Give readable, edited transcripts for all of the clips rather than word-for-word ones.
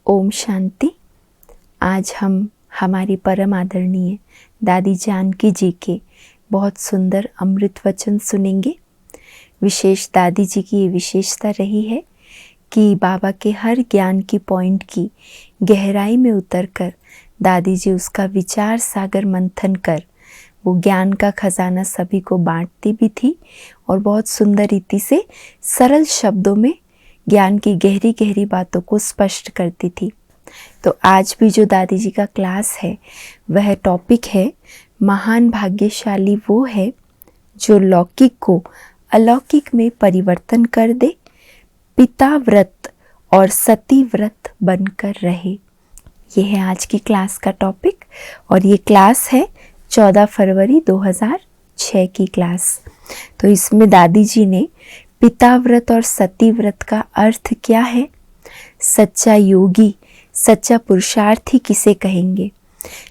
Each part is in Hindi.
ओम शांति। आज हम हमारी परम आदरणीय दादी जानकी जी के बहुत सुंदर अमृत वचन सुनेंगे। विशेष दादी जी की ये विशेषता रही है कि बाबा के हर ज्ञान की पॉइंट की गहराई में उतरकर दादी जी उसका विचार सागर मंथन कर वो ज्ञान का खजाना सभी को बांटती भी थी और बहुत सुंदर रीति से सरल शब्दों में ज्ञान की गहरी गहरी बातों को स्पष्ट करती थी। तो आज भी जो दादी जी का क्लास है वह टॉपिक है महान भाग्यशाली वो है जो लौकिक को अलौकिक में परिवर्तन कर दे, पिता व्रत और सती व्रत बनकर रहे। ये है आज की क्लास का टॉपिक और ये क्लास है 14 फरवरी 2006 की क्लास। तो इसमें दादी जी ने पिता व्रत और सती व्रत का अर्थ क्या है, सच्चा योगी सच्चा पुरुषार्थी किसे कहेंगे,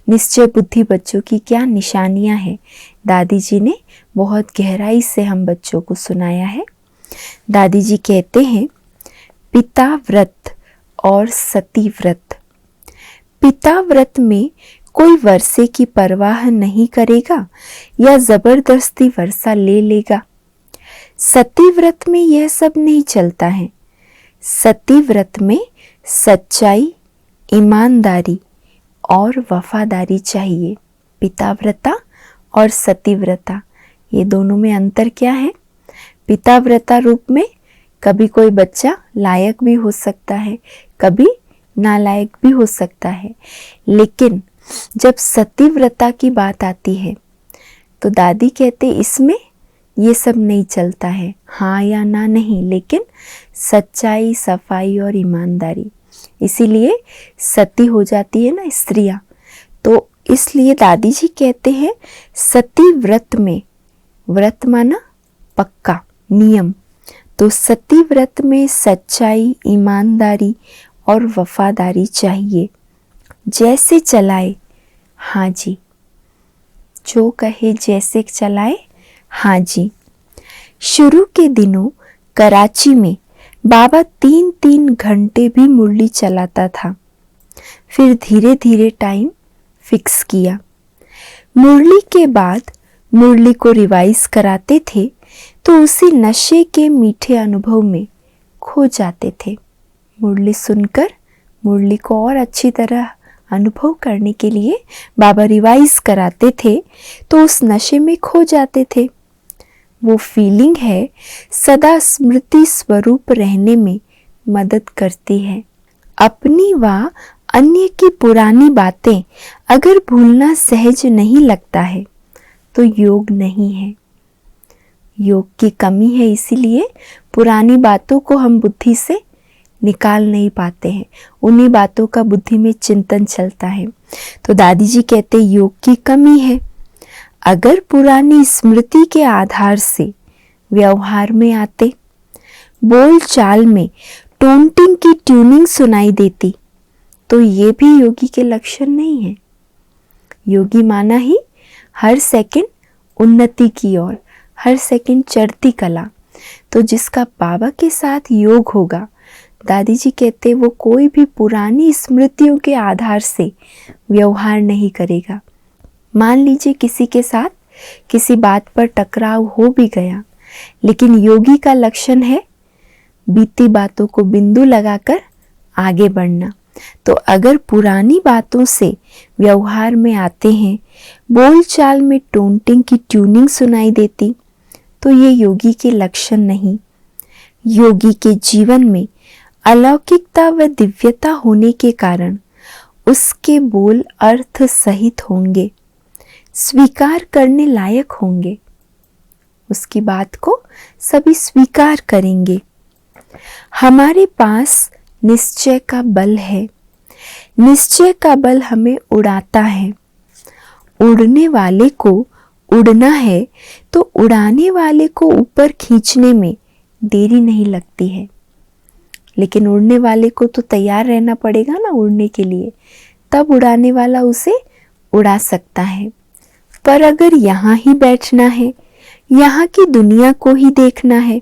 निश्चय बुद्धि बच्चों की क्या निशानियां हैं, दादी जी ने बहुत गहराई से हम बच्चों को सुनाया है। दादी जी कहते हैं पिता व्रत और सती व्रत। पिता व्रत में कोई वर्षे की परवाह नहीं करेगा या जबरदस्ती वर्षा ले लेगा। सती व्रत में यह सब नहीं चलता है। सती व्रत में सच्चाई, ईमानदारी और वफादारी चाहिए। पिता व्रता और सती व्रता ये दोनों में अंतर क्या है? पिता व्रता रूप में कभी कोई बच्चा लायक भी हो सकता है, कभी नालायक भी हो सकता है, लेकिन जब सती व्रता की बात आती है तो दादी कहते इसमें ये सब नहीं चलता है, हाँ या ना नहीं, लेकिन सच्चाई, सफाई और ईमानदारी। इसीलिए सती हो जाती है ना स्त्रियां। तो इसलिए दादी जी कहते हैं सती व्रत में, व्रत माना पक्का नियम, तो सती व्रत में सच्चाई, ईमानदारी और वफादारी चाहिए। जैसे चलाए हाँ जी, जो कहे जैसे चलाए हाँ जी। शुरू के दिनों कराची में बाबा 3-3 घंटे भी मुरली चलाता था। फिर धीरे धीरे टाइम फिक्स किया। मुरली के बाद मुरली को रिवाइज कराते थे तो उसी नशे के मीठे अनुभव में खो जाते थे। मुरली सुनकर मुरली को और अच्छी तरह अनुभव करने के लिए बाबा रिवाइज कराते थे तो उस नशे में खो जाते थे। वो फीलिंग है सदा स्मृति स्वरूप रहने में मदद करती है। अपनी व अन्य की पुरानी बातें अगर भूलना सहज नहीं लगता है तो योग नहीं है, योग की कमी है। इसीलिए पुरानी बातों को हम बुद्धि से निकाल नहीं पाते हैं, उन्हीं बातों का बुद्धि में चिंतन चलता है। तो दादी जी कहते योग की कमी है। अगर पुरानी स्मृति के आधार से व्यवहार में आते, बोल चाल में टोंटिंग की ट्यूनिंग सुनाई देती तो ये भी योगी के लक्षण नहीं है। योगी माना ही हर सेकंड उन्नति की ओर, हर सेकंड चढ़ती कला। तो जिसका बाबा के साथ योग होगा, दादी जी कहते वो कोई भी पुरानी स्मृतियों के आधार से व्यवहार नहीं करेगा। मान लीजिए किसी के साथ किसी बात पर टकराव हो भी गया, लेकिन योगी का लक्षण है बीती बातों को बिंदु लगाकर आगे बढ़ना। तो अगर पुरानी बातों से व्यवहार में आते हैं, बोलचाल में टोंटिंग की ट्यूनिंग सुनाई देती तो ये योगी के लक्षण नहीं। योगी के जीवन में अलौकिकता व दिव्यता होने के कारण उसके बोल अर्थ सहित होंगे, स्वीकार करने लायक होंगे, उसकी बात को सभी स्वीकार करेंगे। हमारे पास निश्चय का बल है। निश्चय का बल हमें उड़ाता है। उड़ने वाले को उड़ना है तो उड़ाने वाले को ऊपर खींचने में देरी नहीं लगती है, लेकिन उड़ने वाले को तो तैयार रहना पड़ेगा ना उड़ने के लिए, तब उड़ाने वाला उसे उड़ा सकता है। पर अगर यहाँ ही बैठना है, यहाँ की दुनिया को ही देखना है,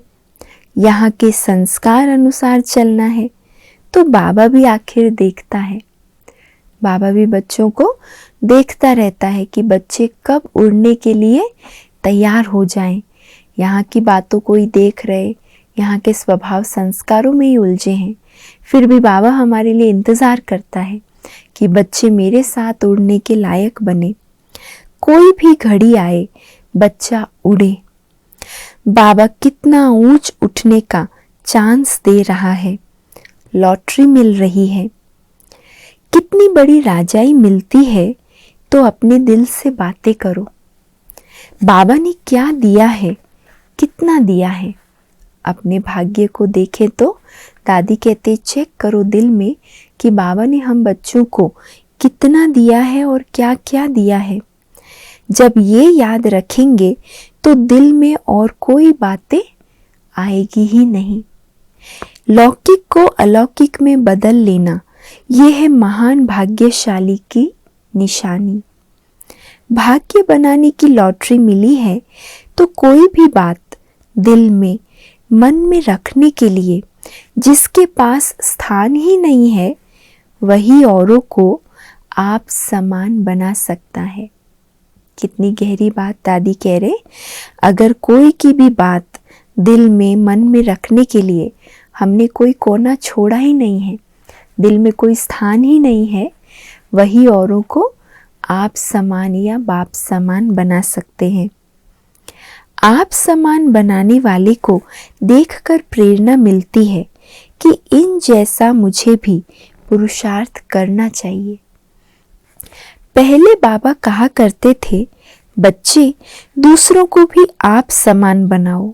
यहाँ के संस्कार अनुसार चलना है, तो बाबा भी आखिर देखता है। बाबा भी बच्चों को देखता रहता है कि बच्चे कब उड़ने के लिए तैयार हो जाएं। यहाँ की बातों को ही देख रहे, यहाँ के स्वभाव संस्कारों में ही उलझे हैं, फिर भी बाबा हमारे लिए इंतज़ार करता है कि बच्चे मेरे साथ उड़ने के लायक बने। कोई भी घड़ी आए, बच्चा उड़े। बाबा कितना ऊंच उठने का चांस दे रहा है। लॉटरी मिल रही है। कितनी बड़ी राजाई मिलती है, तो अपने दिल से बातें करो। बाबा ने क्या दिया है, कितना दिया है। अपने भाग्य को देखें तो दादी कहते चेक करो दिल में कि बाबा ने हम बच्चों को कितना दिया है और क्या क्या दिया है। जब ये याद रखेंगे तो दिल में और कोई बातें आएगी ही नहीं। लौकिक को अलौकिक में बदल लेना, ये है महान भाग्यशाली की निशानी। भाग्य बनाने की लॉटरी मिली है तो कोई भी बात दिल में मन में रखने के लिए जिसके पास स्थान ही नहीं है, वही औरों को आप समान बना सकता है। कितनी गहरी बात दादी कह रहे। अगर कोई की भी बात दिल में मन में रखने के लिए हमने कोई कोना छोड़ा ही नहीं है, दिल में कोई स्थान ही नहीं है, वही औरों को आप समान या बाप समान बना सकते हैं। आप समान बनाने वाले को देखकर प्रेरणा मिलती है कि इन जैसा मुझे भी पुरुषार्थ करना चाहिए। पहले बाबा कहा करते थे, बच्चे दूसरों को भी आप समान बनाओ।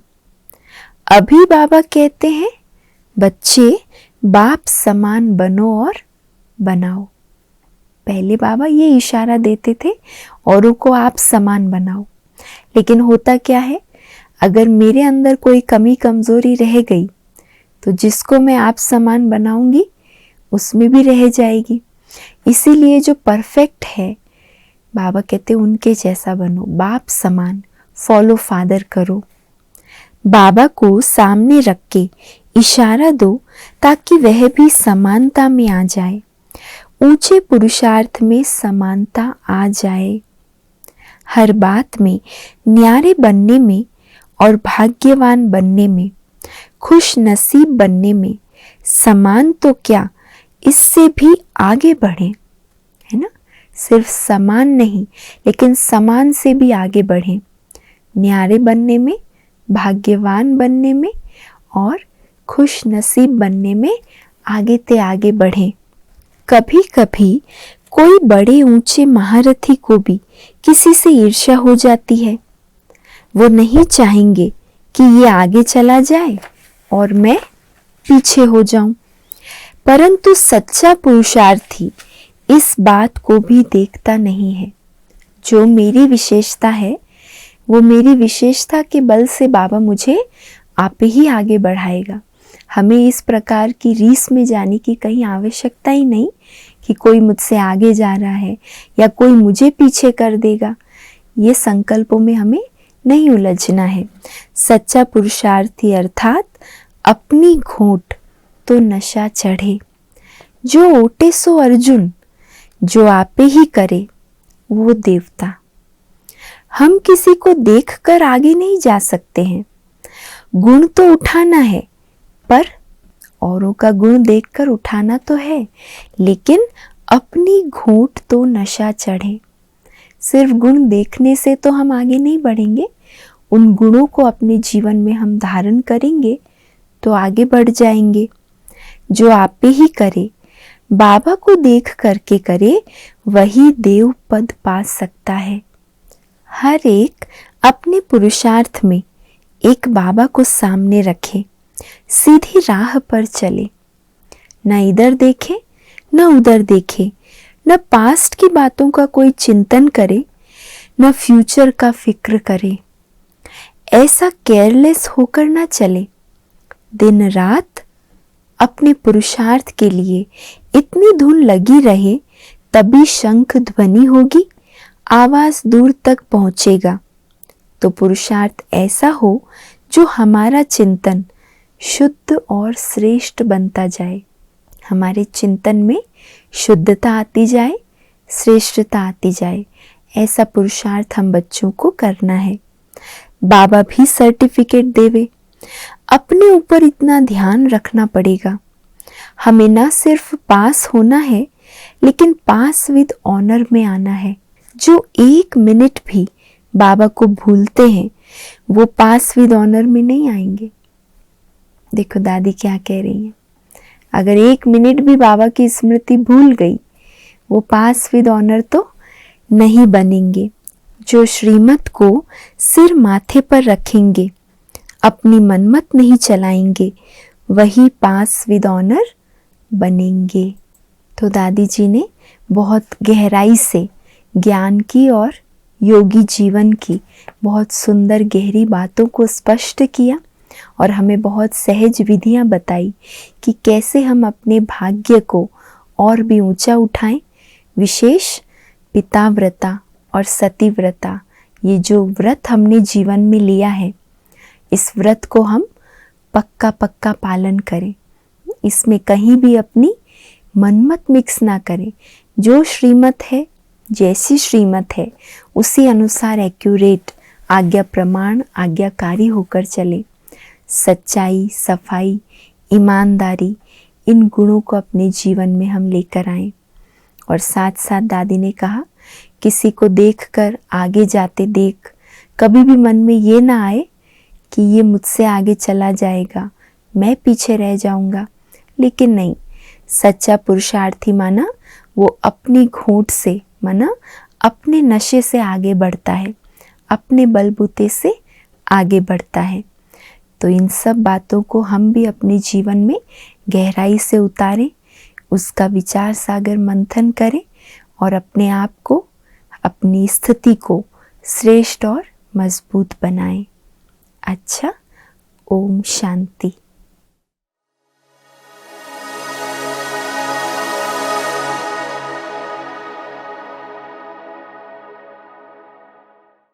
अभी बाबा कहते हैं, बच्चे बाप समान बनो और बनाओ। पहले बाबा ये इशारा देते थे, औरों को आप समान बनाओ। लेकिन होता क्या है, अगर मेरे अंदर कोई कमी कमजोरी रह गई तो जिसको मैं आप समान बनाऊंगी उसमें भी रह जाएगी। इसीलिए जो परफेक्ट है, बाबा कहते उनके जैसा बनो, बाप समान, फॉलो फादर करो। बाबा को सामने रख के इशारा दो ताकि वह भी समानता में आ जाए, ऊंचे पुरुषार्थ में समानता आ जाए। हर बात में न्यारे बनने में और भाग्यवान बनने में, खुश नसीब बनने में, समान तो क्या इससे भी आगे बढ़े, है ना। सिर्फ समान नहीं लेकिन समान से भी आगे बढ़े, न्यारे बनने में, भाग्यवान बनने में और खुश नसीब बनने में आगे ते आगे बढ़े। कभी कभी कोई बड़े ऊंचे महारथी को भी किसी से ईर्ष्या हो जाती है। वो नहीं चाहेंगे कि ये आगे चला जाए और मैं पीछे हो जाऊं। परंतु सच्चा पुरुषार्थी इस बात को भी देखता नहीं है। जो मेरी विशेषता है, वो मेरी विशेषता के बल से बाबा मुझे आप ही आगे बढ़ाएगा। हमें इस प्रकार की रीस में जाने की कहीं आवश्यकता ही नहीं कि कोई मुझसे आगे जा रहा है या कोई मुझे पीछे कर देगा। ये संकल्पों में हमें नहीं उलझना है। सच्चा पुरुषार्थी अर्थात अपनी घोट तो नशा चढ़े। जो ओटे सो अर्जुन, जो आपे ही करे वो देवता। हम किसी को देखकर आगे नहीं जा सकते हैं। गुण तो उठाना है, पर औरों का गुण देखकर उठाना तो है, लेकिन अपनी घूंट तो नशा चढ़े। सिर्फ गुण देखने से तो हम आगे नहीं बढ़ेंगे। उन गुणों को अपने जीवन में हम धारण करेंगे तो आगे बढ़ जाएंगे। जो आप ही करे, बाबा को देख करके करे, वही देव पद पा सकता है। हर एक अपने पुरुषार्थ में एक बाबा को सामने रखे, सीधी राह पर चले, न इधर देखे न उधर देखे, न पास्ट की बातों का कोई चिंतन करे, न फ्यूचर का फिक्र करे। ऐसा केयरलेस होकर ना चले। दिन रात अपने पुरुषार्थ के लिए इतनी धुन लगी रहे, तभी शंख ध्वनि होगी, आवाज दूर तक पहुंचेगा। तो पुरुषार्थ ऐसा हो जो हमारा चिंतन शुद्ध और श्रेष्ठ बनता जाए, हमारे चिंतन में शुद्धता आती जाए, श्रेष्ठता आती जाए, ऐसा पुरुषार्थ हम बच्चों को करना है। बाबा भी सर्टिफिकेट देवे, अपने ऊपर इतना ध्यान रखना पड़ेगा। हमें ना सिर्फ पास होना है, लेकिन पास विद ऑनर में आना है। जो 1 मिनट भी बाबा को भूलते हैं, वो पास विद ऑनर में नहीं आएंगे। देखो दादी क्या कह रही हैं, अगर 1 मिनट भी बाबा की स्मृति भूल गई, वो पास विद ऑनर तो नहीं बनेंगे। जो श्रीमत को सिर माथे पर रखेंगे, अपनी मनमत नहीं चलाएंगे, वही पास विद ऑनर बनेंगे। तो दादी जी ने बहुत गहराई से ज्ञान की और योगी जीवन की बहुत सुंदर गहरी बातों को स्पष्ट किया और हमें बहुत सहज विधियां बताई कि कैसे हम अपने भाग्य को और भी ऊंचा उठाएं। विशेष पिता व्रता और सती व्रता, ये जो व्रत हमने जीवन में लिया है, इस व्रत को हम पक्का पक्का पालन करें। इसमें कहीं भी अपनी मनमत मिक्स ना करें। जो श्रीमत है, जैसी श्रीमत है, उसी अनुसार एक्यूरेट आज्ञा प्रमाण आज्ञाकारी होकर चले। सच्चाई, सफाई, ईमानदारी, इन गुणों को अपने जीवन में हम लेकर आएं। और साथ साथ दादी ने कहा, किसी को देखकर आगे जाते देख कभी भी मन में ये ना आए कि ये मुझसे आगे चला जाएगा, मैं पीछे रह जाऊंगा। लेकिन नहीं, सच्चा पुरुषार्थी माना वो अपनी घूंट से, माना अपने नशे से आगे बढ़ता है, अपने बलबूते से आगे बढ़ता है। तो इन सब बातों को हम भी अपने जीवन में गहराई से उतारें, उसका विचार सागर मंथन करें और अपने आप को, अपनी स्थिति को श्रेष्ठ और मजबूत बनाएं। अच्छा, ओम शांति।